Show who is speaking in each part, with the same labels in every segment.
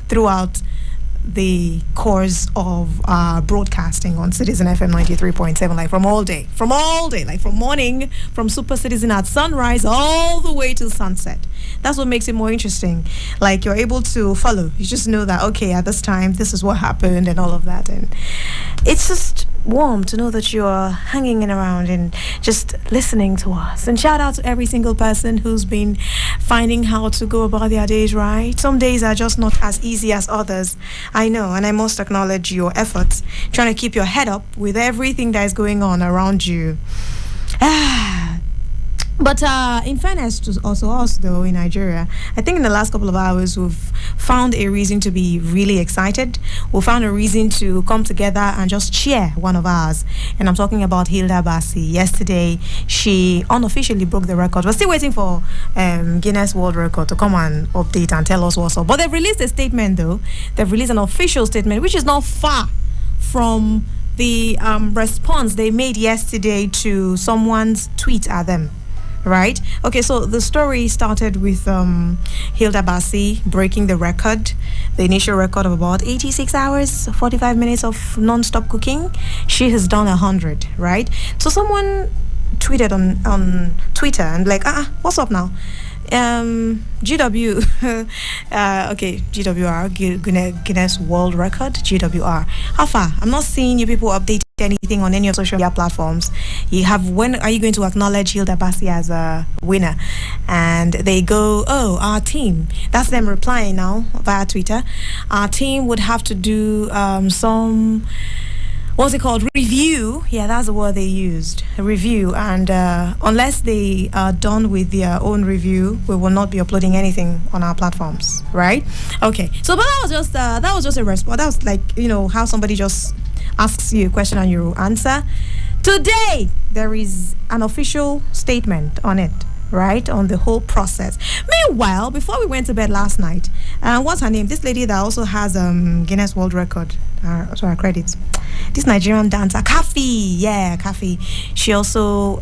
Speaker 1: throughout the course of broadcasting on Citizen FM 93.7, like from all day, like from morning, from Super Citizen at sunrise all the way to sunset. That's what makes it more interesting. Like, you're able to follow. You just know that, okay, at this time, this is what happened and all of that. And it's just warm to know that you're hanging around and just listening to us. And shout out to every single person who's been finding how to go about their days right. Some days are just not as easy as others. I know, and I must acknowledge your efforts trying to keep your head up with everything that is going on around you. But in fairness to also us, though, in Nigeria, I think in the last couple of hours, we've found a reason to be really excited. We found a reason to come together and just cheer one of ours. And I'm talking about Hilda Bassi. Yesterday, she unofficially broke the record. We're still waiting for Guinness World Record to come and update and tell us what's up. But they've released a statement, though. They've released an official statement, which is not far from the response they made yesterday to someone's tweet at them. Right? Okay, so the story started with Hilda Bassi breaking the record, the initial record of about 86 hours, 45 minutes of non-stop cooking. She has done 100, right? So someone tweeted on Twitter and like, what's up now? GW, okay, GWR, Guinness World Record, GWR. How far? I'm not seeing you people update anything on any of social media platforms. When are you going to acknowledge Hilda Bassi as a winner? And they go, our team. That's them replying now via Twitter. Our team would have to do some, what's it called? Review. Yeah, that's the word they used. A review. And unless they are done with their own review, we will not be uploading anything on our platforms. Right? Okay. So, but that was just a response. That was like, how somebody just asks you a question and you answer. Today, there is an official statement on it. Right, on the whole process. Meanwhile, before we went to bed last night, what's her name? This lady that also has Guinness World Record. So her credits. This Nigerian dancer, Kafi. She also,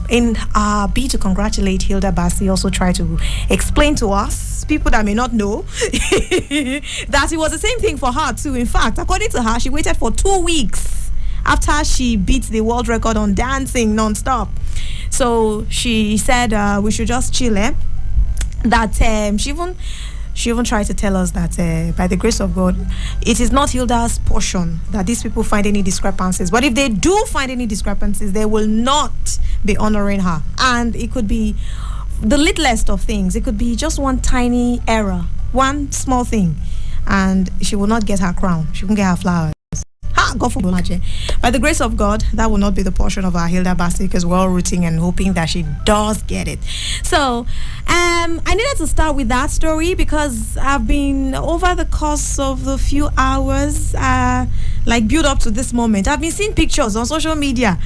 Speaker 1: in our bid to congratulate Hilda Bassi, also tried to explain to us, people that may not know, that it was the same thing for her too. In fact, according to her, she waited for 2 weeks after she beat the world record on dancing non-stop. So she said we should just chill. That she even tried to tell us that by the grace of God, it is not Hilda's portion that these people find any discrepancies. But if they do find any discrepancies, they will not be honoring her. And it could be the littlest of things. It could be just one tiny error, one small thing, and she will not get her crown. She won't get her flowers. By the grace of God, that will not be the portion of our Hilda Bassi, because we're all rooting and hoping that she does get it. So, I needed to start with that story because I've been, over the course of the few hours, build up to this moment, I've been seeing pictures on social media.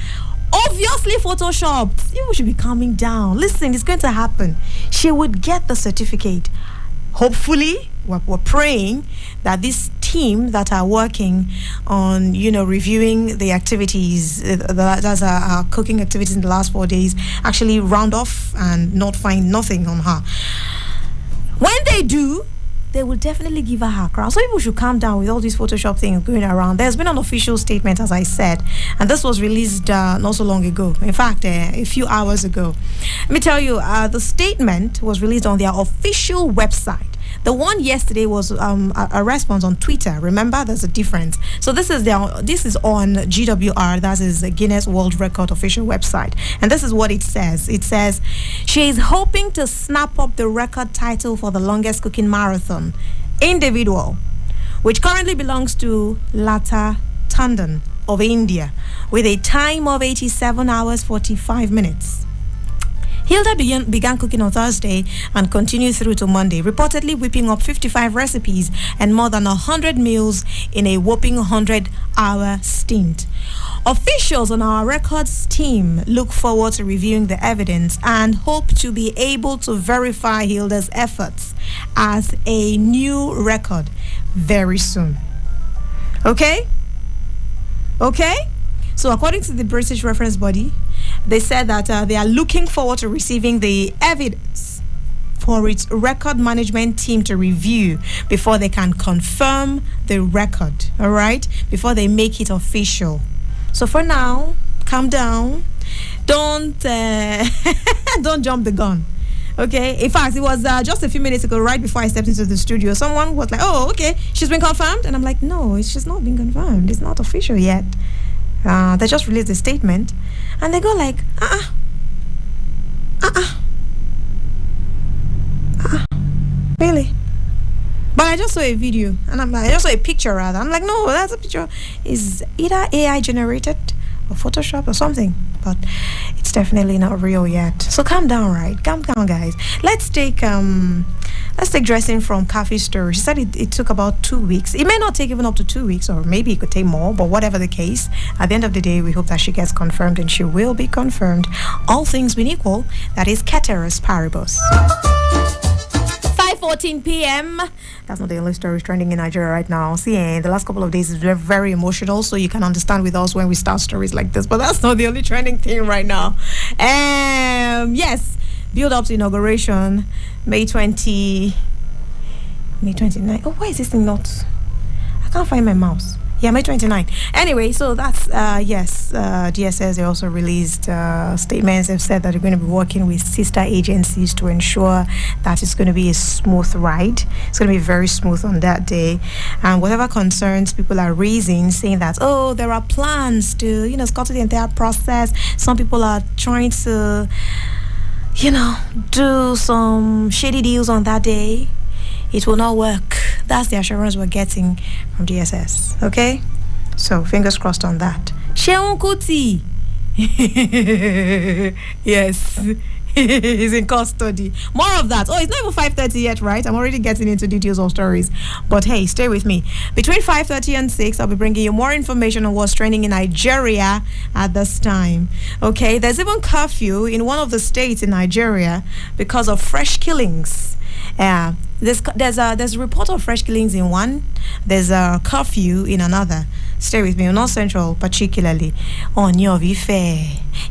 Speaker 1: Obviously photoshopped. People should be calming down. Listen, it's going to happen. She would get the certificate. Hopefully, we're praying that this team that are working on, reviewing the activities, that's our cooking activities in the last 4 days, actually round off and not find nothing on her. When they do, they will definitely give her crown. So people should calm down with all these Photoshop things going around. There's been an official statement, as I said, and this was released not so long ago. In fact, a few hours ago. Let me tell you, the statement was released on their official website. The one yesterday was a response on Twitter. Remember, there's a difference. So this is on GWR, that is the Guinness World Record official website. And this is what it says. It says, she is hoping to snap up the record title for the longest cooking marathon individual, which currently belongs to Lata Tandon of India, with a time of 87 hours, 45 minutes. Hilda began cooking on Thursday and continued through to Monday, reportedly whipping up 55 recipes and more than 100 meals in a whopping 100-hour stint. Officials on our records team look forward to reviewing the evidence and hope to be able to verify Hilda's efforts as a new record very soon. Okay? So according to the British reference body, they said that they are looking forward to receiving the evidence for its record management team to review before they can confirm the record, all right? Before they make it official. So for now, calm down. Don't don't jump the gun. Okay, in fact, it was just a few minutes ago, right before I stepped into the studio, someone was like, "Oh, okay, she's been confirmed," and I'm like, "No, she's not been confirmed. It's not official yet. They just released a statement," and they go like, really?" But I just saw a video, and I just saw a picture rather. I'm like, "No, that's a picture. Is either AI generated or Photoshop or something, but it's definitely not real yet." So calm down, right? Calm down, guys. Let's take dressing from Kathy's story. She said it took about 2 weeks. It may not take even up to 2 weeks, or maybe it could take more, but whatever the case, at the end of the day, we hope that she gets confirmed, and she will be confirmed. All things being equal, that is ceteris paribus. 5:14 p.m. That's not the only story trending in Nigeria right now. See, the last couple of days is very, very emotional, so you can understand with us when we start stories like this. But that's not the only trending thing right now. Yes, build up to inauguration, May 29. Oh, why is this thing not? I can't find my mouse. Yeah, May 29. Anyway, so that's, yes, DSS, they also released statements. They've said that they're going to be working with sister agencies to ensure that it's going to be a smooth ride. It's going to be very smooth on that day. And whatever concerns people are raising, saying that, oh, there are plans to, scuttle the entire process. Some people are trying to, do some shady deals on that day. It will not work. That's the assurance we're getting from DSS. Okay? So, fingers crossed on that. Sheon Kuti. Yes. He's in custody. More of that. Oh, it's not even 5:30 yet, right? I'm already getting into details of stories. But hey, stay with me. Between 5:30 and 6, I'll be bringing you more information on what's trending in Nigeria at this time. Okay? There's even curfew in one of the states in Nigeria because of fresh killings. There's a report of fresh killings in one. There's a curfew in another. Stay with me. North Central, particularly. Ooni of Ife.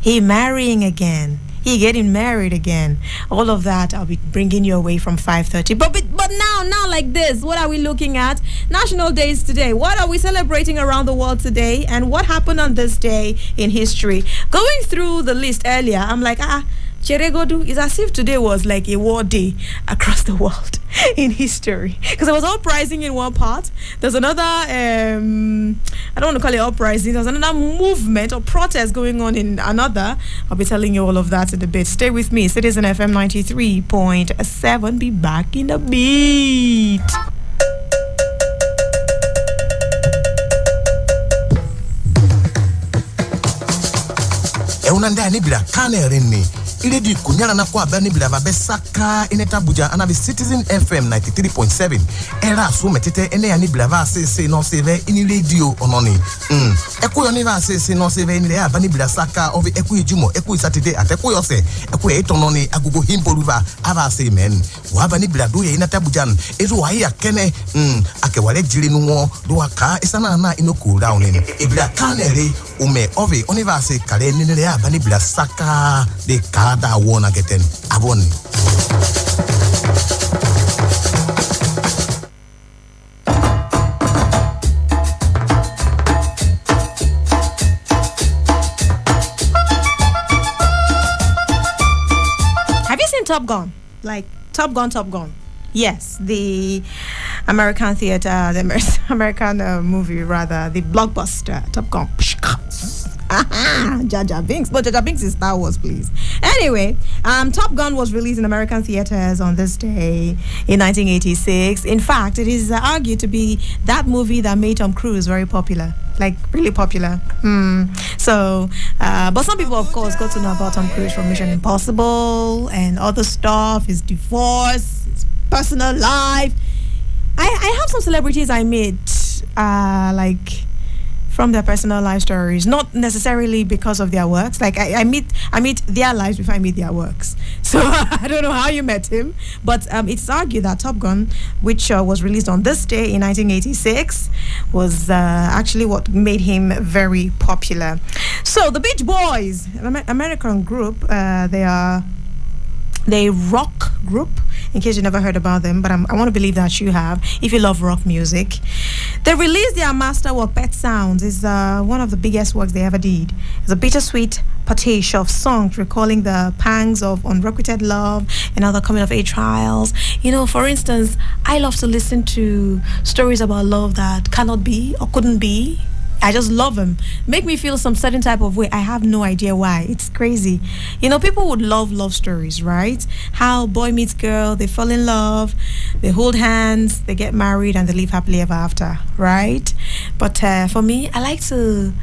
Speaker 1: He marrying again. He getting married again. All of that I'll be bringing you away from 5:30. But now like this, what are we looking at? National days today. What are we celebrating around the world today? And what happened on this day in history? Going through the list earlier, I'm like, Cheregodu, is as if today was like a war day across the world in history. Because there was uprising in one part. There's another, I don't want to call it uprising. There's another movement or protest going on in another. I'll be telling you all of that in a bit. Stay with me. Citizen FM 93.7. Be back in a beat.
Speaker 2: Eunanda ni bila kane rini. Ile di kunyala na kwa bani bila vabesaka ineta Abuja anabi Citizen FM 93.7. Era so metete ene yani bila va se no seve ini radio ononi. Eku yo ni va se no seve ini le bani bila saka ovi eku ijumo eku Saturday ateku yo se eku etononi agugo himpoluva ava se men. Wa bani bila do ye ineta Abuja ezo wa ya kene ake wale jili nuwo do aka isana na inoku down ni. Ibila kanere ume ovi oniva se kale ni le bani bila saka de kada wona geten abon.
Speaker 1: Have you seen Top Gun? Like Top Gun? Yes, the American theater, the American movie rather, the blockbuster Top Gun. Jaja Binks. But Jaja Binks is Star Wars, please. Anyway, Top Gun was released in American theaters on this day in 1986. In fact, it is argued to be that movie that made Tom Cruise very popular. Like, really popular. So, but some people, of course, got to know about Tom Cruise from Mission Impossible and other stuff, his divorce, his personal life. I have some celebrities I met, like, from their personal life stories, not necessarily because of their works. Like I meet their lives before I meet their works. So I don't know how you met him, but it's argued that Top Gun, which was released on this day in 1986, was actually what made him very popular. So the Beach Boys, an American group, they are They're a rock group, in case you never heard about them, but I want to believe that you have, if you love rock music. They released their masterwork, Pet Sounds. Is one of the biggest works they ever did. It's a bittersweet pastiche of songs recalling the pangs of unrequited love and other coming-of-age trials. You know, for instance, I love to listen to stories about love that cannot be or couldn't be. I just love them. Make me feel some certain type of way. I have no idea why. It's crazy. You know, people would love stories, right? How boy meets girl, they fall in love, they hold hands, they get married, and they live happily ever after, right? But for me, I like to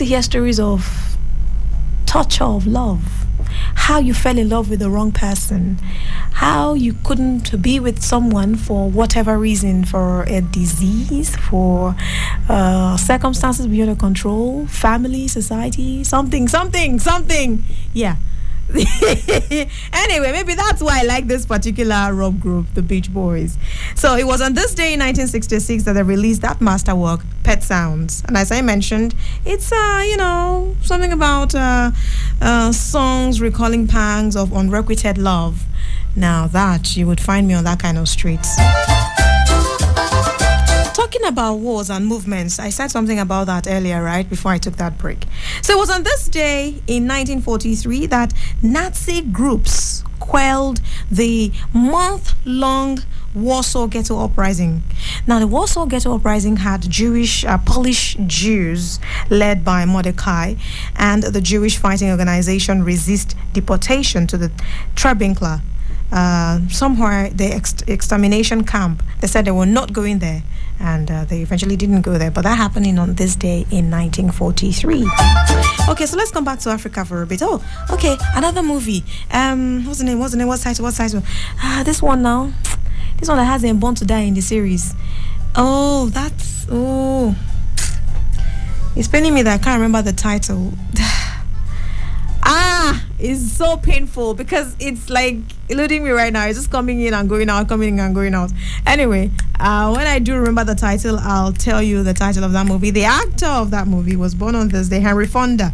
Speaker 1: hear stories of torture of love. How you fell in love with the wrong person, how you couldn't be with someone for whatever reason, for a disease, for circumstances beyond your control, family, society, something. Yeah. Anyway, maybe that's why I like this particular rock group, the Beach Boys. So it was on this day in 1966 that they released that masterwork, Pet Sounds. And as I mentioned, it's something about songs recalling pangs of unrequited love. Now that you would find me on that kind of streets. Talking about wars and movements, I said something about that earlier, right, before I took that break. So it was on this day in 1943 that Nazi groups quelled the month-long Warsaw Ghetto Uprising. Now, the Warsaw Ghetto Uprising had Polish Jews led by Mordecai and the Jewish fighting organization Resist Deportation to the Treblinka. Somewhere the extermination camp. They said they were not going there, and they eventually didn't go there. But that happening on this day in 1943. Okay, so let's come back to Africa for a bit. Oh, okay, another movie. What's the name? What's title? This one now. This one that has them Born to Die in the series. It's paining me that I can't remember the title. It's so painful because it's like eluding me right now. It's just coming in and going out, coming in and going out. Anyway, when I do remember the title, I'll tell you the title of that movie. The actor of that movie was born on this day, Henry Fonda.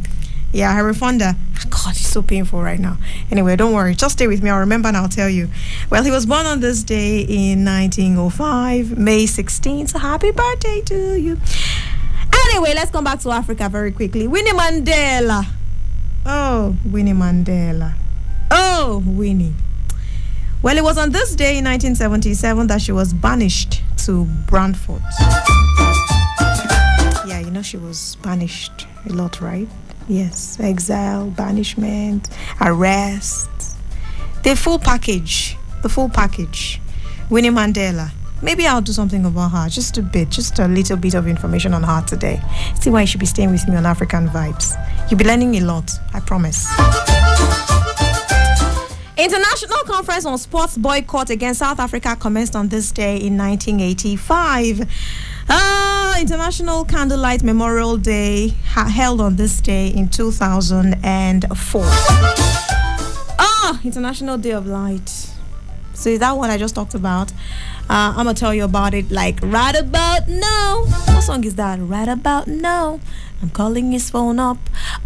Speaker 1: Yeah, Henry Fonda. God, it's so painful right now. Anyway, don't worry. Just stay with me. I'll remember and I'll tell you. Well, he was born on this day in 1905, May 16th. So happy birthday to you. Anyway, let's come back to Africa very quickly. Winnie Mandela. Oh, Winnie Mandela. Oh, Winnie. Well, it was on this day in 1977 that she was banished to Brantford. Yeah, you know she was banished a lot, right? Yes, exile, banishment, arrest. The full package. Winnie Mandela. Maybe I'll do something about her, just a little bit of information on her today. See why you should be staying with me on African Vibes. You'll be learning a lot, I promise. International Conference on Sports Boycott against South Africa commenced on this day in 1985. International Candlelight Memorial Day held on this day in 2004. International Day of Light. So that one I just talked about. I'm gonna tell you about it like right about now. What song is that? Right about now. I'm calling his phone up.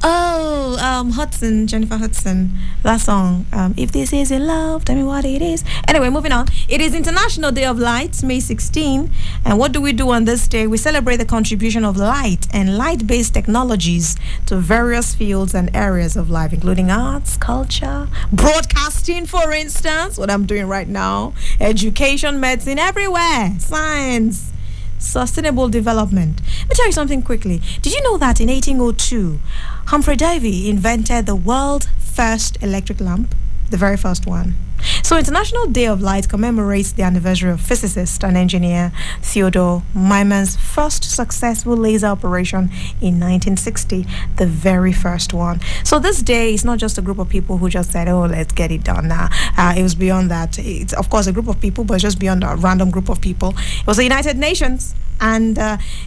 Speaker 1: Jennifer Hudson. That song. If this isn't love, tell me what it is. Anyway, moving on. It is International Day of Light, May 16. And what do we do on this day? We celebrate the contribution of light and light-based technologies to various fields and areas of life, including arts, culture, broadcasting, for instance, what I'm doing right now, education, medicine, everywhere, science, sustainable development. Let me tell you something quickly. Did you know that in 1802, Humphrey Davy invented the world's first electric lamp? The very first one. So International Day of Light commemorates the anniversary of physicist and engineer Theodore Maiman's first successful laser operation in 1960, the very first one. So this day is not just a group of people who just said, oh, let's get it done now. It was beyond that. It's, of course, a group of people, but just beyond a random group of people. It was the United Nations, and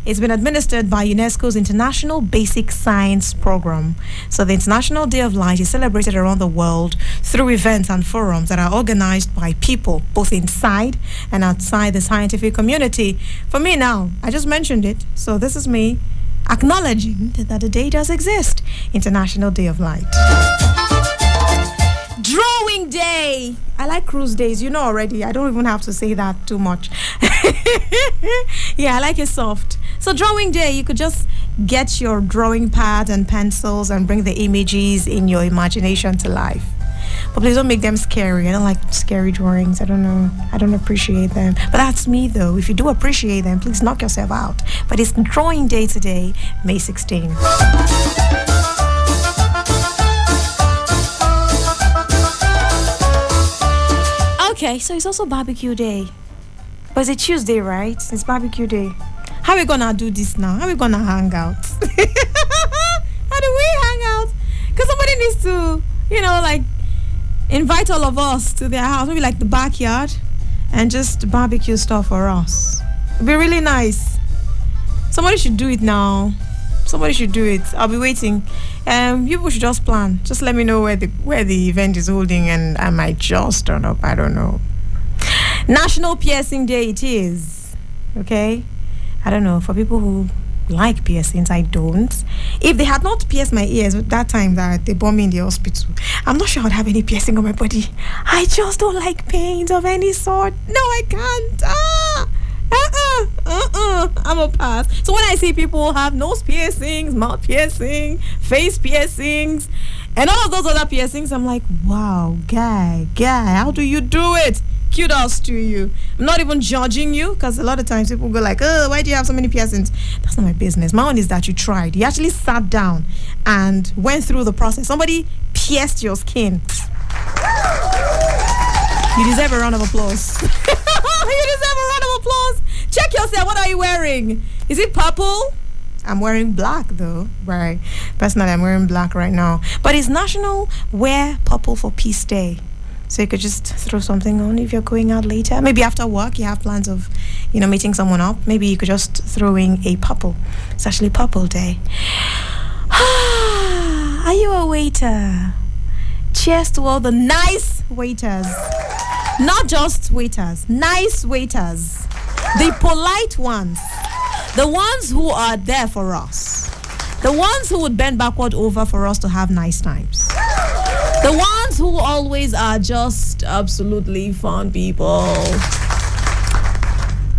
Speaker 1: it's been administered by UNESCO's International Basic Science Program. So the International Day of Light is celebrated around the world through events and forums that are organized by people both inside and outside the scientific community. For me now, I just mentioned it, so this is me acknowledging that the day does exist. International Day of Light. Drawing day. I like cruise days. You know already. I don't even have to say that too much. Yeah, I like it soft. So drawing day, you could just get your drawing pad and pencils and bring the images in your imagination to life. But please don't make them scary. I don't like scary drawings. I don't know. I don't appreciate them. But that's me though. If you do appreciate them, please knock yourself out. But it's drawing day today, May 16. Okay, so it's also barbecue day. But it's a Tuesday, right? It's barbecue day. How are we gonna do this now? How are we gonna hang out? How do we hang out? Because somebody needs to, like, invite all of us to their house, maybe like the backyard, and just barbecue stuff for us. It'd be really nice. Somebody should do it now. Somebody should do it. I'll be waiting. You should just plan. Just let me know where the event is holding, and I might just turn up. I don't know. National Piercing Day it is. Okay? I don't know. For people who like piercings, I don't. If they had not pierced my ears at that time that they brought me in the hospital, I'm not sure I'd have any piercing on my body. I just don't like pains of any sort. No, I can't. I'm a pass. So when I see people have nose piercings, mouth piercing, face piercings, and all of those other piercings, I'm like, wow, guy, how do you do it? Kudos to you. I'm not even judging you, because a lot of times people go like, oh, why do you have so many piercings? That's not my business. My own is that you tried. You actually sat down and went through the process. Somebody pierced your skin. You deserve a round of applause. You deserve a round of applause. Check yourself. What are you wearing? Is it purple? I'm wearing black though. Right. Personally, I'm wearing black right now. But it's National Wear Purple for Peace Day. So you could just throw something on if you're going out later. Maybe after work, you have plans of, meeting someone up. Maybe you could just throw in a purple. It's actually Purple Day. Are you a waiter? Cheers to all the nice waiters. Not just waiters, nice waiters. The polite ones. The ones who are there for us. The ones who would bend backward over for us to have nice times. The ones who always are just absolutely fun people.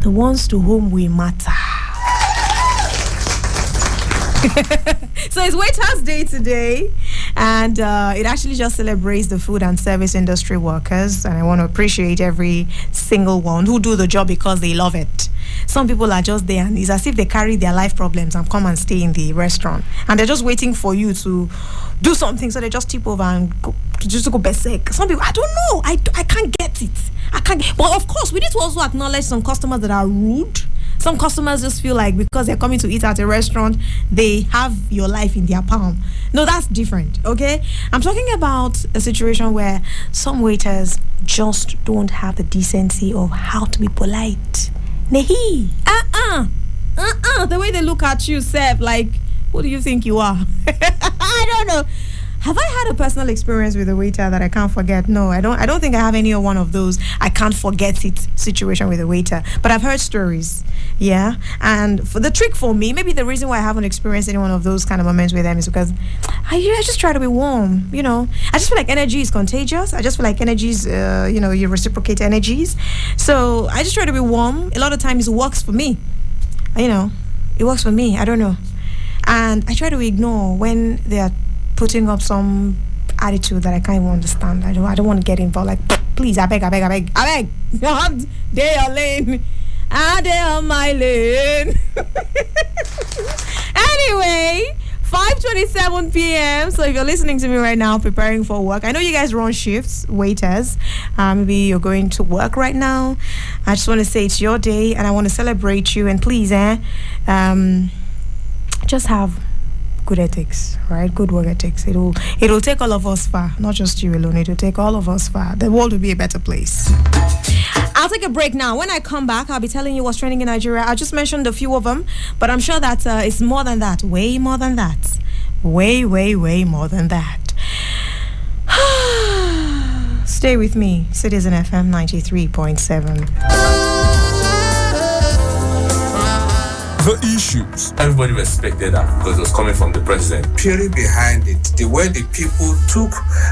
Speaker 1: The ones to whom we matter. So it's Waiters Day today, and it actually just celebrates the food and service industry workers, and I want to appreciate every single one who do the job because they love it. Some people are just there, and it's as if they carry their life problems and come and stay in the restaurant, and they're just waiting for you to do something, so they just tip over and go berserk. Some people, I don't know, I can't get it. But of course, we need to also acknowledge some customers that are rude. Some customers just feel like because they're coming to eat at a restaurant, they have your life in their palm. No, that's different, okay? I'm talking about a situation where some waiters just don't have the decency of how to be polite. Nehi, the way they look at you, Seb, like, who do you think you are? I don't know. Have I had a personal experience with a waiter that I can't forget? No, I don't think I have any one of those I can't forget it situation with a waiter. But I've heard stories. Yeah. And for the trick for me, maybe the reason why I haven't experienced any one of those kind of moments with them is because I just try to be warm, I just feel like energy is contagious. I just feel like energies, you reciprocate energies. So I just try to be warm. A lot of times it works for me. It works for me. I don't know. And I try to ignore when they're putting up some attitude that I can't even understand. I don't want to get involved. Like, please, I beg. They are lane. They are my lane. Anyway, 5:27 p.m. So if you're listening to me right now, preparing for work, I know you guys run shifts, waiters. Maybe you're going to work right now. I just want to say it's your day, and I want to celebrate you. And please, just have good ethics, right? Good work ethics. It'll take all of us far, not just you alone. It'll take all of us far. The world will be a better place. I'll take a break now. When I come back, I'll be telling you what's trending in Nigeria. I just mentioned a few of them, but I'm sure that it's more than that. Way more than that. Way more than that. Stay with me. Citizen FM 93.7.
Speaker 3: the issues.
Speaker 4: Everybody respected that because it was coming from the president.
Speaker 5: Purely behind it, the way the people took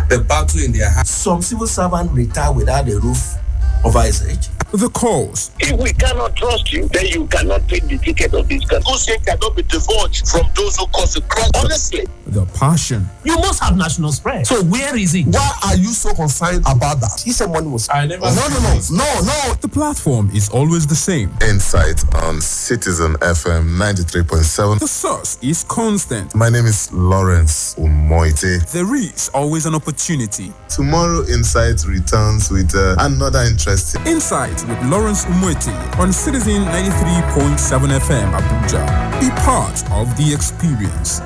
Speaker 5: the battle in their hands.
Speaker 6: Some civil servant retire without a roof over his head.
Speaker 3: The cause.
Speaker 7: If we cannot trust you, then you cannot take the ticket of this country. Hussein cannot be divorced from those who cause the crime. Honestly.
Speaker 3: The passion.
Speaker 6: You must have national spread. So where is it?
Speaker 8: Why are you so concerned about that?
Speaker 6: He said money was.
Speaker 4: I never.
Speaker 8: No.
Speaker 3: The platform is always the same.
Speaker 9: Insight on Citizen FM 93.7.
Speaker 3: The source is constant.
Speaker 9: My name is Lawrence Umoite.
Speaker 3: There is always an opportunity.
Speaker 9: Tomorrow, Insight returns with another interesting.
Speaker 3: Insight with Lawrence Umoite on Citizen 93.7 FM Abuja. Be part of the experience.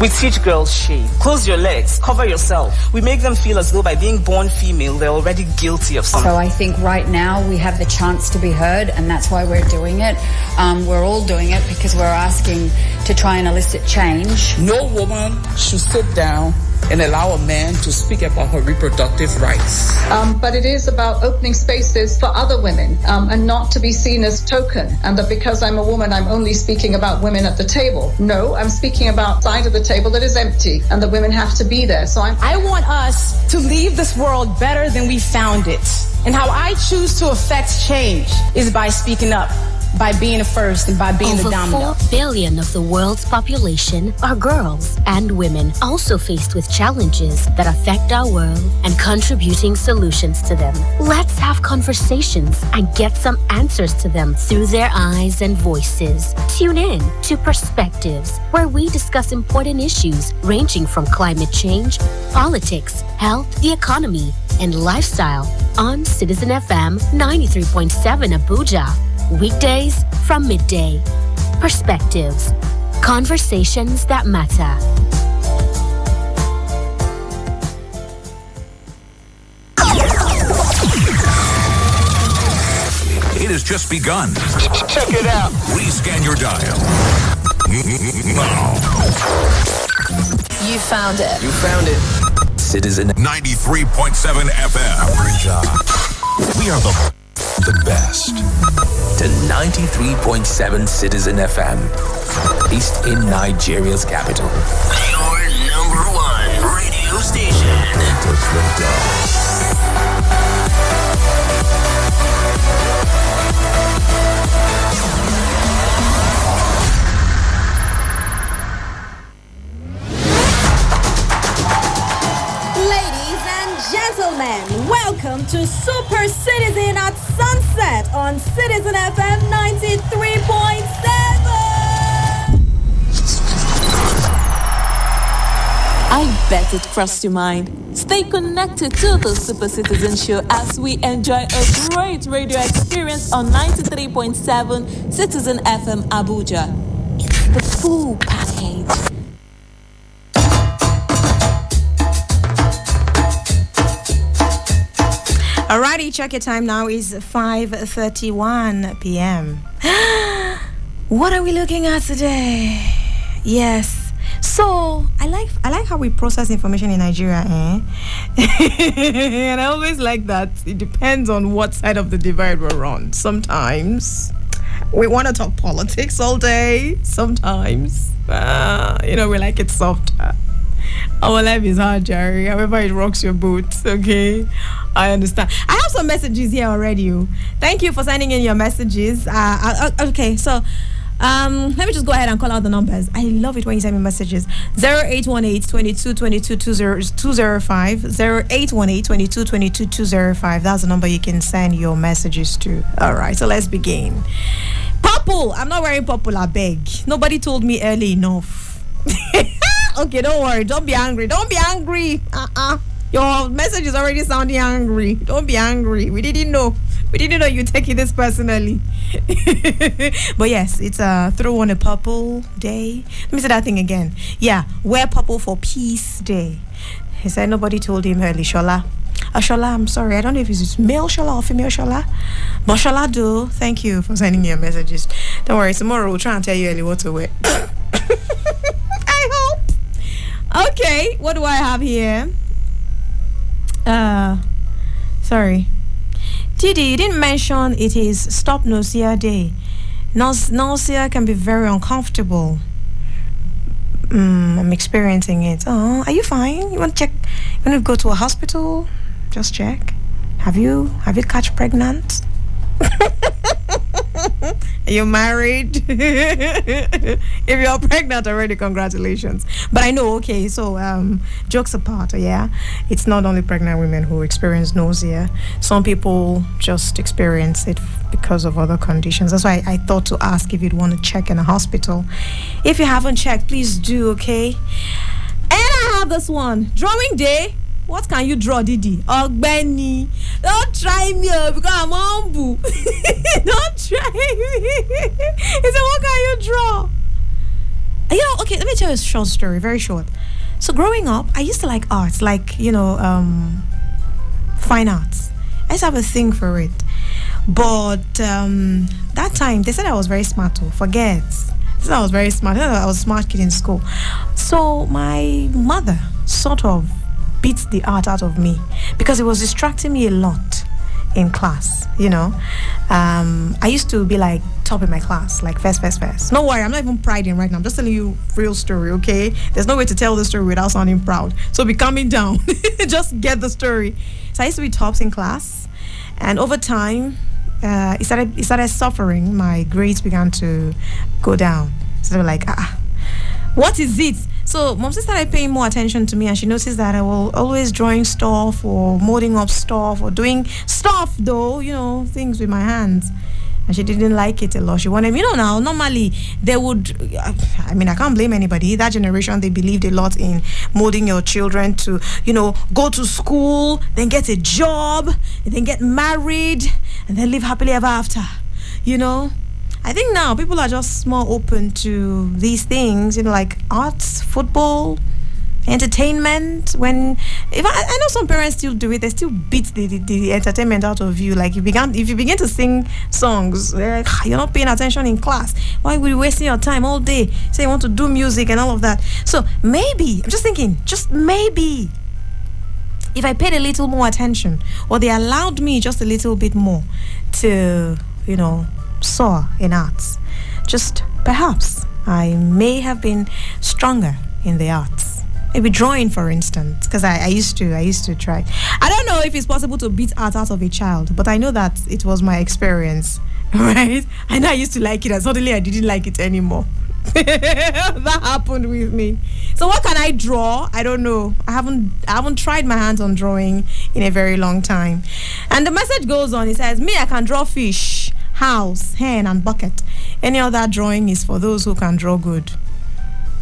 Speaker 10: We teach girls shame. Close your legs, cover yourself. We make them feel as though by being born female, they're already guilty of something.
Speaker 11: So I think right now we have the chance to be heard, and that's why we're doing it. We're all doing it because we're asking to try and elicit change.
Speaker 12: No woman should sit down and allow a man to speak about her reproductive rights.
Speaker 13: But it is about opening spaces for other women and not to be seen as token, and that because I'm a woman, I'm only speaking about women at the table. No, I'm speaking about side of the table that is empty, and the women have to be there. So
Speaker 14: I want us to leave this world better than we found it. And how I choose to affect change is by speaking up, by being the first and by being the dominant.
Speaker 15: Over 4 billion of the world's population are girls and women, also faced with challenges that affect our world and contributing solutions to them. Let's have conversations and get some answers to them through their eyes and voices. Tune in to Perspectives, where we discuss important issues ranging from climate change, politics, health, the economy, and lifestyle on Citizen FM 93.7 Abuja. Weekdays from midday. Perspectives. Conversations that matter.
Speaker 16: It has just begun.
Speaker 7: Check it out.
Speaker 16: Rescan your dial. Now.
Speaker 17: You found it.
Speaker 16: You found it. Citizen 93.7 FM. Abuja. We are the best. To 93.7 Citizen FM, based in Nigeria's capital.
Speaker 7: Your number one radio station.
Speaker 18: Ladies and gentlemen, welcome to Super Citizen at Sunset on Citizen FM 93.7.
Speaker 17: I bet it crossed your mind. Stay connected to the Super Citizen Show as we enjoy a great radio experience on 93.7 Citizen FM Abuja. It's the full package.
Speaker 1: Alrighty, check your time now is 5:31 p.m. What are we looking at today? Yes. So I like how we process information in Nigeria, and I always like that. It depends on what side of the divide we're on. Sometimes we want to talk politics all day. Sometimes, we like it softer. Our life is hard, Jerry. However, it rocks your boots. Okay, I understand. I have some messages here already. Thank you for sending in your messages. Okay, so let me just go ahead and call out the numbers. I love it when you send me messages. 0818 22 22 205. 0818 22 22 205. That's the number you can send your messages to. All right, so let's begin. Purple. I'm not wearing purple, I beg. Nobody told me early enough. Okay, don't worry. Don't be angry. Don't be angry. Your message is already sounding angry. Don't be angry. We didn't know. We didn't know you take it this personally. But yes, it's throw on a purple day. Let me say that thing again. Yeah, wear purple for peace day. He said nobody told him early. Shola. Shola, I'm sorry. I don't know if it's male Shola or female Shola. But Shola do. Thank you for sending your messages. Don't worry. Tomorrow we'll try and tell you early what to wear. I hope. Okay, what do I have here? Sorry. Didi, you didn't mention it is Stop Nausea Day. Nausea can be very uncomfortable. I'm experiencing it. Oh, are you fine? You want to check? You want to go to a hospital? Just check. Have you catch pregnant? Are you married? If you're pregnant already, congratulations. But I know, okay, so jokes apart, yeah, it's not only pregnant women who experience nausea. Some people just experience it because of other conditions. That's why I thought to ask if you'd want to check in a hospital. If you haven't checked, please do, okay? And I have this one, drawing day. What can you draw, Didi? Oh, Benny, don't try me because I'm humble. Don't try me. He said, what can you draw? You know, okay, let me tell you a short story, very short. So growing up, I used to like arts, like, fine arts. I used to have a thing for it. But that time, they said I was very smart too. Forget. They said I was very smart. I was a smart kid in school. So my mother sort of beat the art out of me because it was distracting me a lot in class, I used to be like top in my class, like first. No worry, I'm not even priding right now. I'm just telling you real story, okay? There's no way to tell the story without sounding proud. So be calming down. Just get the story. So I used to be tops in class, and over time, it started suffering. My grades began to go down. So they were like, what is it? So mom started paying more attention to me, and she noticed that I will always drawing stuff or molding up stuff or doing stuff, though, things with my hands. And she didn't like it a lot. She wanted, now, normally they would, I can't blame anybody. That generation, they believed a lot in molding your children to, go to school, then get a job, and then get married, and then live happily ever after, I think now people are just more open to these things, like arts, football, entertainment. If I know some parents still do it, they still beat the entertainment out of you. Like if you begin to sing songs, they're like, you're not paying attention in class. Why were you wasting your time all day? Say you want to do music and all of that. So maybe, I'm just thinking, just maybe, if I paid a little more attention, or they allowed me just a little bit more to, soar in arts, just perhaps I may have been stronger in the arts. Maybe drawing, for instance, because I used to try. I don't know if it's possible to beat art out of a child, but I know that it was my experience, right? I know I used to like it, and suddenly I didn't like it anymore. That happened with me. So what can I draw? I don't know. I haven't tried my hands on drawing in a very long time. And the message goes on. It says, me, I can draw fish, house, hen, and bucket. Any other drawing is for those who can draw good.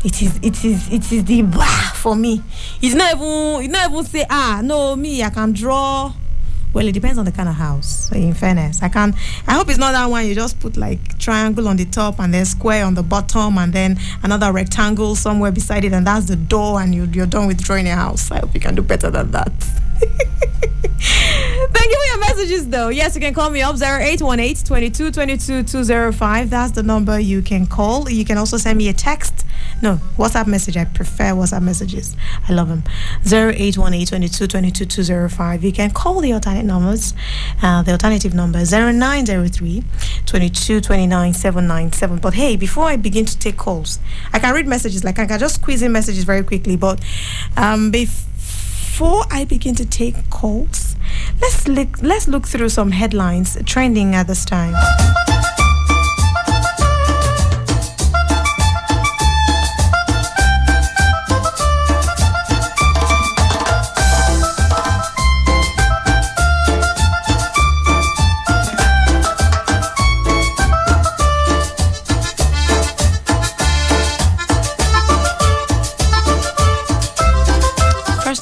Speaker 1: It is the for me. It's not even say, no, me, I can draw. Well, it depends on the kind of house. In fairness, I hope it's not that one you just put like triangle on the top and then square on the bottom and then another rectangle somewhere beside it, and that's the door, and you're done with drawing a house. I hope you can do better than that. Thank you for your messages, though. Yes, you can call me up 0818-2222-205. That's the number you can call. You can also send me a text. No, WhatsApp message. I prefer WhatsApp messages. I love them. 0818-2222-205. You can call the alternate numbers. The alternative number is 0903-2229-797. But hey, before I begin to take calls, I can read messages. Like I can just squeeze in messages very quickly. But before I begin to take calls, let's look through some headlines trending at this time.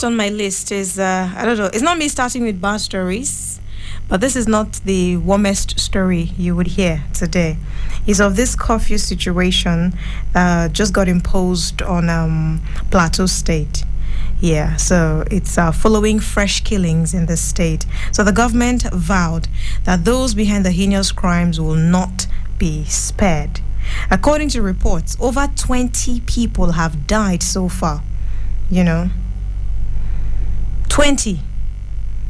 Speaker 1: On my list is I don't know, it's not me starting with bad stories, but this is not the warmest story you would hear today. It's of this curfew situation just got imposed on Plateau State. Yeah, so it's following fresh killings in the state. So the government vowed that those behind the heinous crimes will not be spared. According to reports, over 20 people have died so far. 20.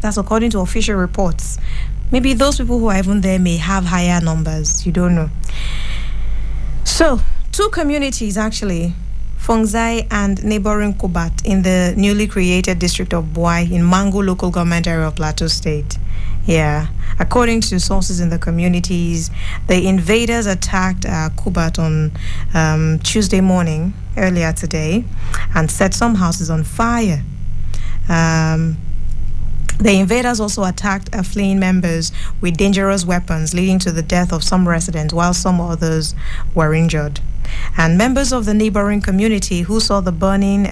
Speaker 1: That's according to official reports. Maybe those people who are even there may have higher numbers. You don't know. So, two communities actually, Fongzai and neighboring Kubat in the newly created district of Buai in Mangu local government area of Plateau State. Yeah. According to sources in the communities, the invaders attacked Kubat on Tuesday morning, earlier today, and set some houses on fire. The invaders also attacked fleeing members with dangerous weapons, leading to the death of some residents, while some others were injured. And members of the neighboring community who saw the burning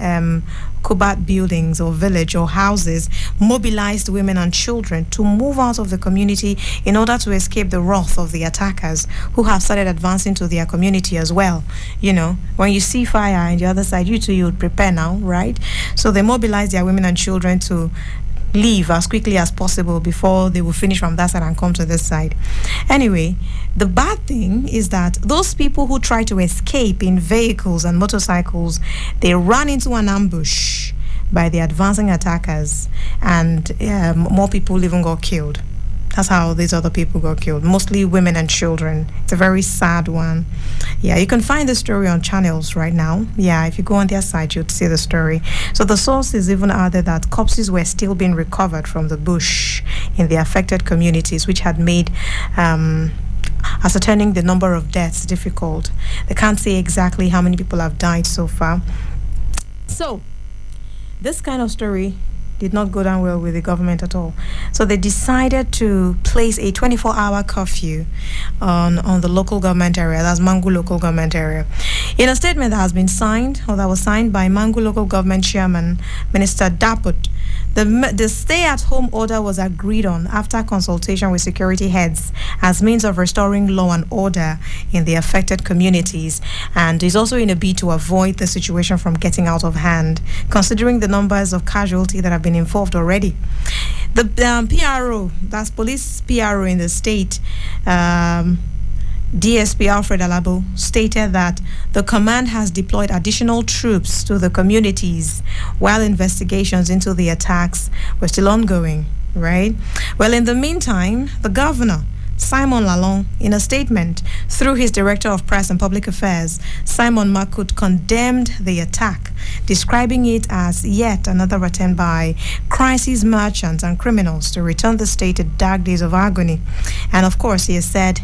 Speaker 1: Kubat buildings or village or houses mobilized women and children to move out of the community in order to escape the wrath of the attackers who have started advancing to their community as well. You know, when you see fire on the other side, you would prepare now, right? So they mobilized their women and children to leave as quickly as possible before they will finish from that side and come to this side. Anyway, the bad thing is that those people who try to escape in vehicles and motorcycles, they run into an ambush by the advancing attackers, and more people even got killed. That's how these other people got killed, mostly women and children. It's a very sad one. Yeah, you can find the story on channels right now. Yeah, if you go on their site, you'd see the story. So the sources even added that corpses were still being recovered from the bush in the affected communities, which had made ascertaining the number of deaths difficult. They can't say exactly how many people have died so far. So, this kind of story did not go down well with the government at all. So they decided to place a 24-hour curfew on the local government area, that's Mangu local government area. In a statement that has been signed, or that was signed by Mangu local government chairman, Minister Daput, the stay-at-home order was agreed on after consultation with security heads as means of restoring law and order in the affected communities, and is also in a bid to avoid the situation from getting out of hand, considering the numbers of casualties that have been involved already. The PRO, that's police PRO in the state, DSP Alfred Alabo, stated that the command has deployed additional troops to the communities while investigations into the attacks were still ongoing, right? Well, in the meantime, the governor, Simon Lalong, in a statement through his Director of Press and Public Affairs, Simon Makut, condemned the attack, describing it as yet another attempt by crisis merchants and criminals to return the state to dark days of agony. And of course, he has said,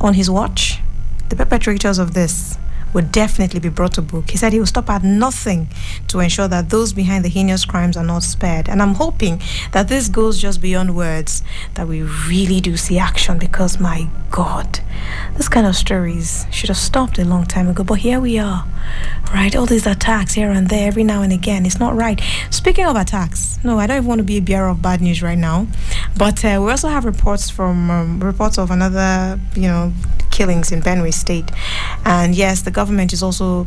Speaker 1: on his watch, the perpetrators of this would definitely be brought to book. He said he will stop at nothing to ensure that those behind the heinous crimes are not spared. And I'm hoping that this goes just beyond words, that we really do see action, because my God, this kind of stories should have stopped a long time ago. But here we are, right? All these attacks here and there, every now and again. It's not right. Speaking of attacks, no, I don't even want to be a bearer of bad news right now. But we also have reports of another, killings in Benue State. And yes, the government is also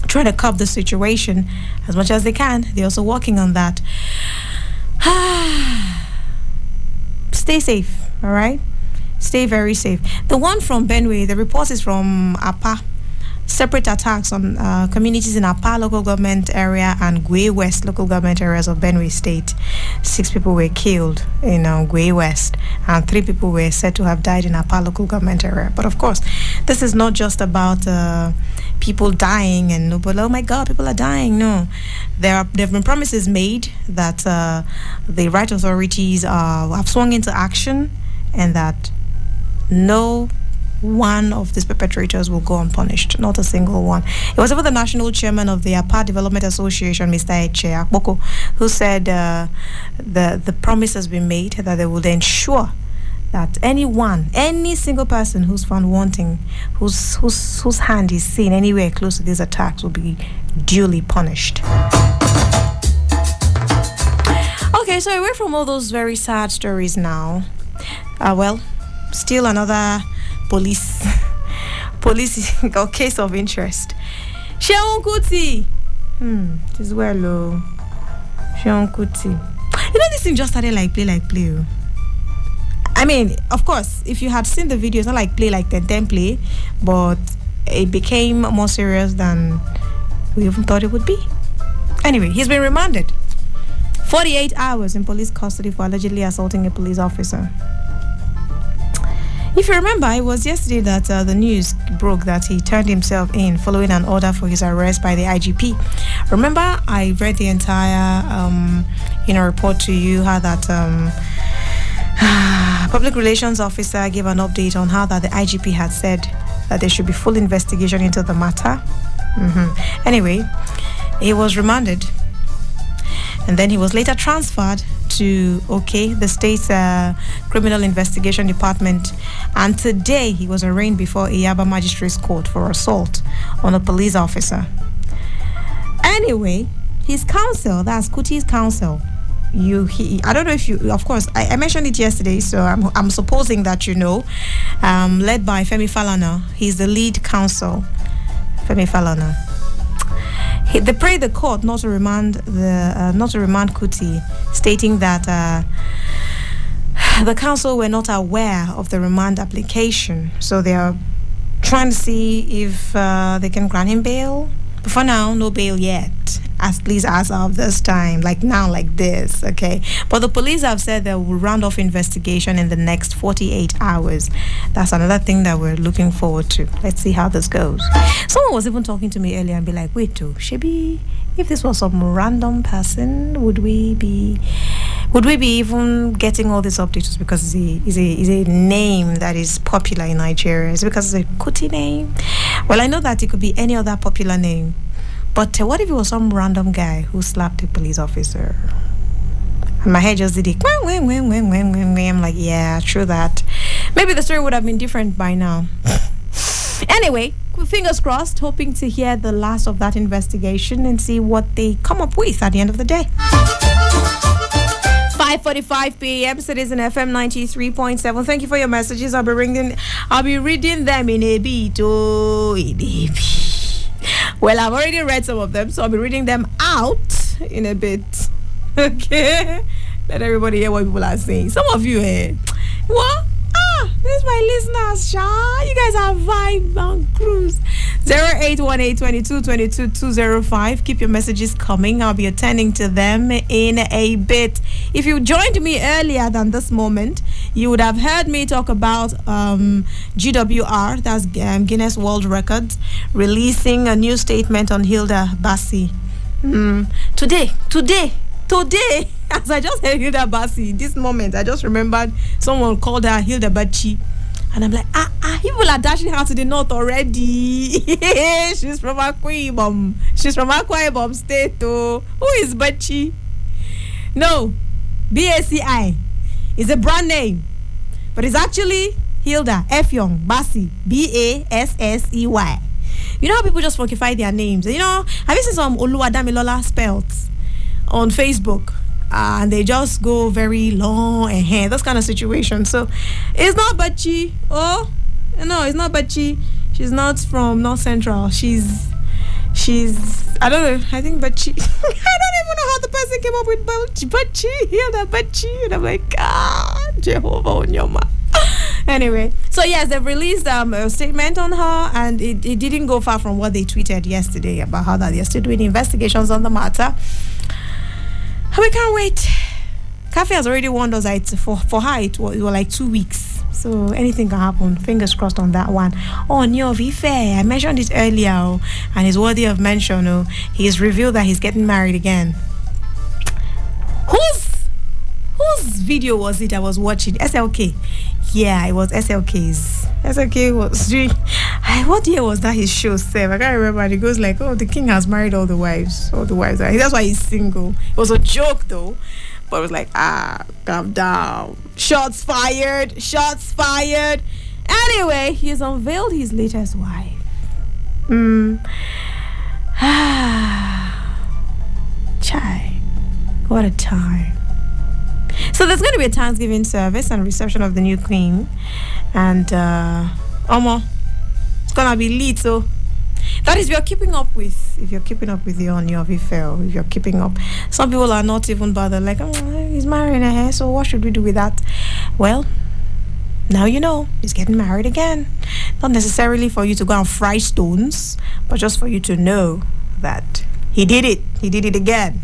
Speaker 1: trying to curb the situation as much as they can. They're also working on that. Stay safe, all right? Stay very safe. The one from Benue, the report is from Apa. Separate attacks on communities in Apa local government area and Gwe West local government areas of Benue State. 6 people were killed in Gwe West, and 3 people were said to have died in Apa local government area. But of course, this is not just about people dying and but oh my God, people are dying. No, there have been promises made that the right authorities have swung into action, and that no one of these perpetrators will go unpunished, not a single one. It was even the national chairman of the Apa Development Association, Mr. Eche Akboko, who said the promise has been made that they would ensure that any single person who's found wanting, whose hand is seen anywhere close to these attacks, will be duly punished. Okay, so away from all those very sad stories now, still another police or case of interest. Sheon Kuti. It is well, Sheon Kuti. This thing just started like play. I mean, of course, if you had seen the video, it's not like play like 10 play, but it became more serious than we even thought it would be. Anyway, he's been remanded 48 hours in police custody for allegedly assaulting a police officer. If you remember, it was yesterday that the news broke that he turned himself in following an order for his arrest by the IGP. Remember, I read the entire report to you, how that public relations officer gave an update on how that the IGP had said that there should be full investigation into the matter. Anyway, he was remanded, and then he was later transferred to the state's criminal investigation department, and today he was arraigned before Yaba Magistrates Court for assault on a police officer. Anyway, his counsel, that's Kuti's counsel, I don't know if you, of course, I mentioned it yesterday, so I'm supposing that you know, led by Femi Falana. He's the lead counsel, Femi Falana. They prayed the court not to remand Kuti, stating that the council were not aware of the remand application, so they are trying to see if they can grant him bail. But for now, no bail yet, at least as of this time, like now, like this, okay? But the police have said they will round off investigation in the next 48 hours. That's another thing that we're looking forward to. Let's see how this goes. Someone was even talking to me earlier and be like, wait, Shebi, if this was some random person, would we be even getting all these updates because it's a name that is popular in Nigeria? Is it because it's a Kuti name? Well, I know that it could be any other popular name. But what if it was some random guy who slapped a police officer? And my head just did it. I'm like, yeah, true that. Maybe the story would have been different by now. Anyway, fingers crossed, hoping to hear the last of that investigation and see what they come up with at the end of the day. 5:45 p.m. Citizen FM 93.7. Thank you for your messages. I'll be reading them in a bit. Well, I've already read some of them, so I'll be reading them out in a bit. Okay? Let everybody hear what people are saying. Some of you, what? This is my listeners, Sha. You guys are vibe on cruise. 0818-22-22-205. Keep your messages coming. I'll be attending to them in a bit. If you joined me earlier than this moment, you would have heard me talk about GWR, that's Guinness World Records, releasing a new statement on Hilda Bassi. Today, as I just heard Hilda Bassi, this moment, I just remembered someone called her Hilda Bachi. And I'm like, people are dashing her to the north already. She's from Akwa Ibom. She's from Akwa Ibom State. Who is Bachi? No, BACI is a brand name, but it's actually Hilda Efyong Bassi, Bassey. You know how people just fortify their names? You know, have you seen some Oluwadamilola spells on Facebook? And they just go very long ahead. Those kind of situations. So it's not Bachi. Oh no, it's not Bachi. She's not from North Central. She's I don't know. I think Bachi. I don't even know how the person came up with Bachi. Hilda Bachi. And I'm like, Jehovah on your ma. Anyway, so yes, they've released a statement on her, and it didn't go far from what they tweeted yesterday about how that they're still doing investigations on the matter. We can't wait. Cafe has already warned us that for her it was like 2 weeks. So anything can happen. Fingers crossed on that one. Oh, Nyovife, I mentioned it earlier, and it's worthy of mention. He's revealed that he's getting married again. Whose video was it I was watching? SLK. Yeah, it was SLK's. SLK was doing. What year was that his show, Seb? I can't remember. And he goes like, the king has married all the wives. That's why he's single. It was a joke though. But it was like, calm down. Shots fired. Anyway, he's unveiled his latest wife. Chai. What a time. So there's going to be a Thanksgiving service and reception of the new queen. And, it's going to be lit. So that is, if you're keeping up with the Onyovife, if you're keeping up. Some people are not even bothered, like, he's marrying her, so what should we do with that? Well, now you know, he's getting married again. Not necessarily for you to go and fry stones, but just for you to know that he did it again.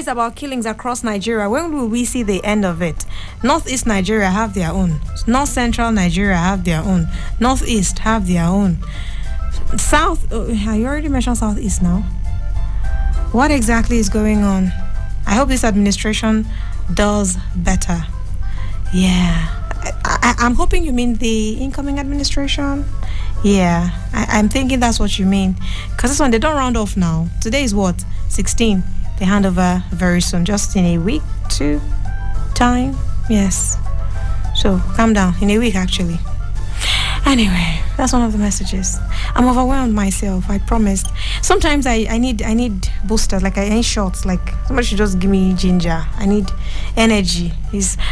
Speaker 1: about killings across Nigeria. When will we see the end of it? Northeast Nigeria have their own. North Central Nigeria have their own. Northeast have their own. South, you already mentioned Southeast now. What exactly is going on? I hope this administration does better. Yeah. I'm hoping you mean the incoming administration. Yeah, I'm thinking that's what you mean. Because this one, they don't round off now. Today is what? 16. They hand over very soon, just in a week, 2 time. Yes. So, calm down. In a week, actually. Anyway, that's one of the messages. I'm overwhelmed myself, I promised. Sometimes I need boosters, like I need shots, like somebody should just give me ginger. I need energy.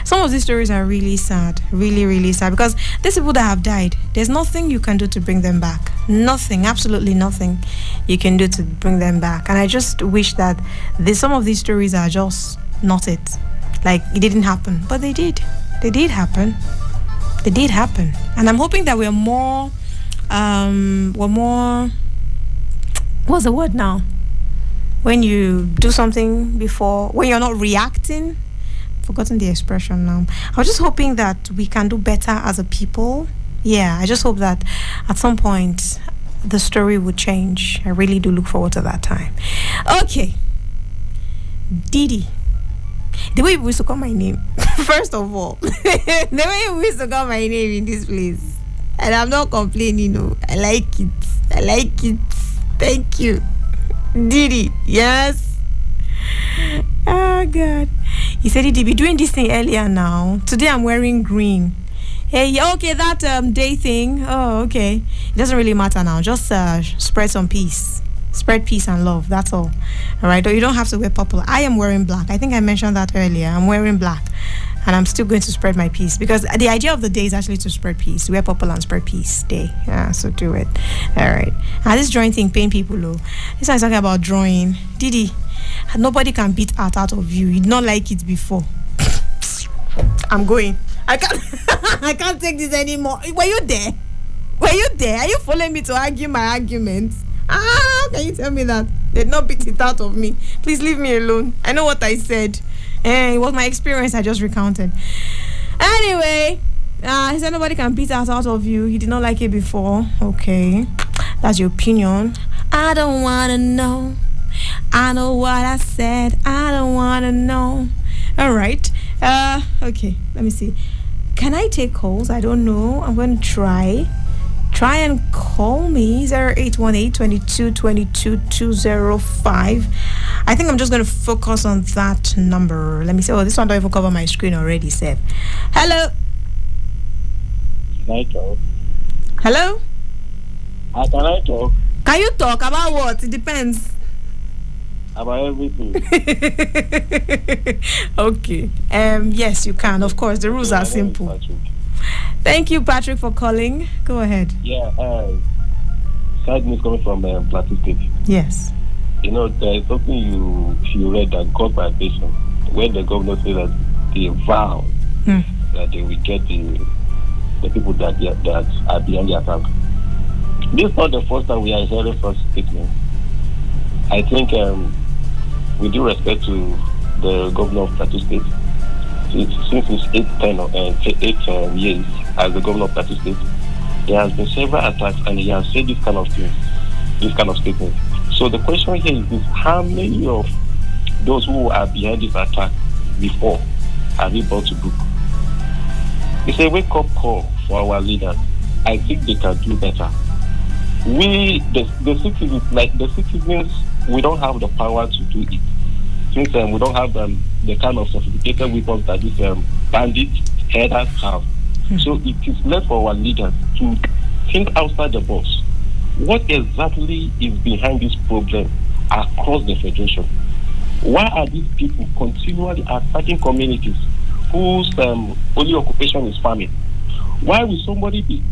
Speaker 1: Some of these stories are really sad, really, really sad, because these people that have died, there's nothing you can do to bring them back. Nothing, absolutely nothing you can do to bring them back. And I just wish that some of these stories are just not it. Like, it didn't happen, but they did. They did happen. They did happen. And I'm hoping that we're more, what's the word now? When you do something before, when you're not reacting, forgotten the expression now. I was just hoping that we can do better as a people. Yeah, I just hope that at some point the story would change. I really do look forward to that time. Okay. Didi. The way you used to call my name, first of all, the way you used to call my name in this place, and I'm not complaining, no. I like it. Thank you. Didi, yes. Oh, God. He said he'd be doing this thing earlier now. Today I'm wearing green. Hey, okay, that day thing. Oh, okay. It doesn't really matter now. Just spread some peace. Spread peace and love, that's all. All right, or you don't have to wear purple. I am wearing black. I think I mentioned that earlier. I'm wearing black, and I'm still going to spread my peace, because the idea of the day is actually to spread peace. Wear purple and spread peace day. Yeah, so do it. All right. And this drawing thing pain people, though. This one is talking about drawing. Didi, nobody can beat art out of you. You did not like it before. I'm going. I can't take this anymore. Were you there? Are you following me to argue my arguments? How can you tell me that? They did not beat it out of me. Please leave me alone. I know what I said. It was my experience I just recounted. Anyway, he said nobody can beat art out of you. You did not like it before. Okay. That's your opinion. I don't want to know. I know what I said. I don't want to know. All right. Okay. Let me see. Can I take calls? I don't know. I'm going to try and call me 0818-22-22-205. I think I'm just going to focus on that number. Let me see. Oh, this one don't even cover my screen already, Seth. Hello.
Speaker 19: Can I talk?
Speaker 1: Hello.
Speaker 19: Can I talk?
Speaker 1: Can you talk about what? It depends.
Speaker 19: About everything.
Speaker 1: Okay. Yes, you can. Of course, the rules are simple. Thank you, Patrick, for calling. Go ahead.
Speaker 19: Yeah, side news coming from Plateau State.
Speaker 1: Yes.
Speaker 19: You know, there's something you read that God by patient, when the governor said that they vow that they will get the people that are behind the attack. This is not the first time we are hearing such statements. I think, with due respect to the governor of Plateau State, since his 8 years as the governor of Plateau State, there has been several attacks, and he has said this kind of things, this kind of statements. So the question here is this: how many of those who are behind this attack before have we brought to book? It's a wake-up call for our leaders. I think they can do better. The citizens, we don't have the power to do it. Since we don't have the kind of sophisticated weapons that these bandit headers have. So it is left for our leaders to think outside the box. What exactly is behind this problem across the federation? Why are these people continually attacking communities whose only occupation is farming? Why will somebody be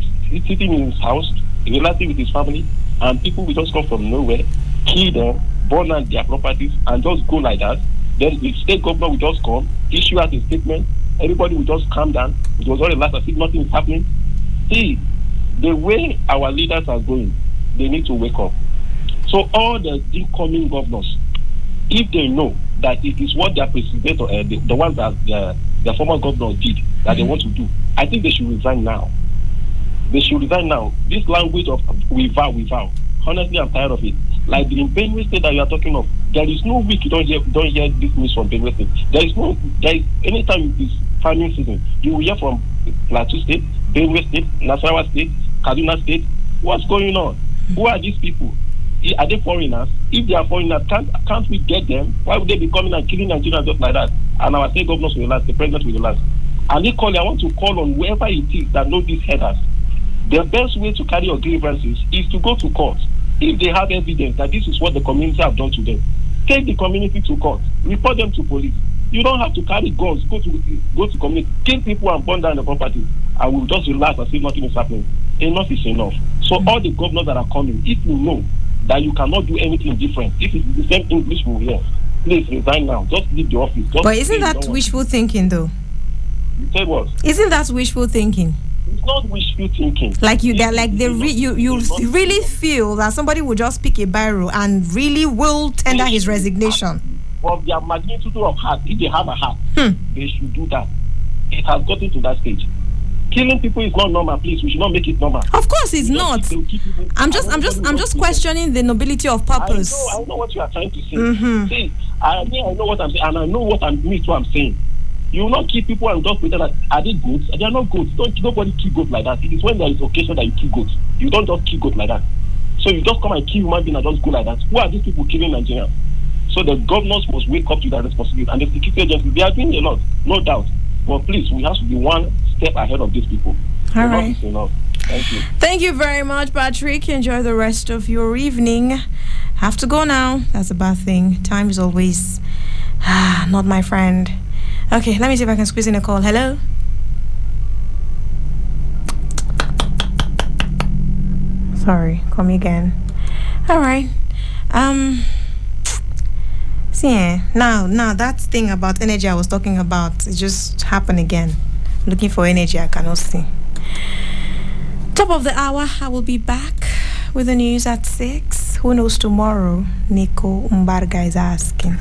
Speaker 19: sitting in his house, relating with his family, and people will just come from nowhere, kill them, burn out their properties, and just go like that? Then the state governor will just come, issue out a statement, everybody will just calm down. It was all the last as if nothing is happening. See, the way our leaders are going, they need to wake up. So all the incoming governors, If they know that it is what their president, the ones that the former governor did, that they want to do, I think they should resign now. They should resign now. This language of we vow. Honestly, I'm tired of it. Like in Benue State that you are talking of, there is no week you don't hear this news from Benue State. Anytime it is farming season, you will hear from Plateau State, Benue State, Nasarawa State, Kaduna State. What's going on? Who are these people? Are they foreigners? If they are foreigners, can't we get them? Why would they be coming and killing Nigerians just like that? And our state governors will relax, the president will relax. And equally, I want to call on whoever it is that knows these headers. The best way to carry your grievances is to go to court. If they have evidence that this is what the community have done to them, take the community to court, report them to police. You don't have to carry guns, go to community, kill people and burn down the property, and we'll just relax and see nothing is happening. Enough is enough. So all the governors that are coming, if you know that you cannot do anything different, if it's the same English we hear, please resign now. Just leave the office.
Speaker 1: But isn't that wishful thinking, though?
Speaker 19: You say what?
Speaker 1: Isn't that wishful thinking?
Speaker 19: It's not wishful thinking.
Speaker 1: Like you really feel that somebody will just pick a biro and really will tender his resignation.
Speaker 19: Of their magnitude of heart, if they have a heart, they should do that. It has gotten to that stage. Killing people is not normal. Please, we should not make it normal.
Speaker 1: Of course, it's not. I'm just questioning the nobility of purpose.
Speaker 19: I know what you are trying to say. See, I know what I'm saying, and I know what I'm saying. You will not kill people and just pretend that are they goats? They are not goats. Nobody kill goats like that. It is when there is occasion that you kill goats. You don't just kill goats like that. So you just come and kill human beings and just go like that. Who are these people killing Nigerians? So the governors must wake up to that responsibility, and the security agencies, they are doing a lot, no doubt. But please, we have to be one step ahead of these people.
Speaker 1: All right.
Speaker 19: Enough. Thank you.
Speaker 1: Thank you very much, Patrick. Enjoy the rest of your evening. Have to go now. That's a bad thing. Time is always not my friend. Okay, let me see if I can squeeze in a call. Hello? Sorry, call me again. All right. See, now that thing about energy I was talking about, it just happened again. Looking for energy I cannot see. Top of the hour, I will be back with the news at 6. Who knows tomorrow? Nico Umbarga is asking.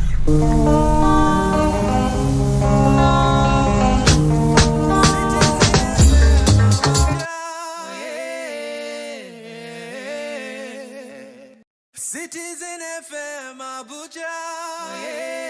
Speaker 20: Citizen FM Abuja.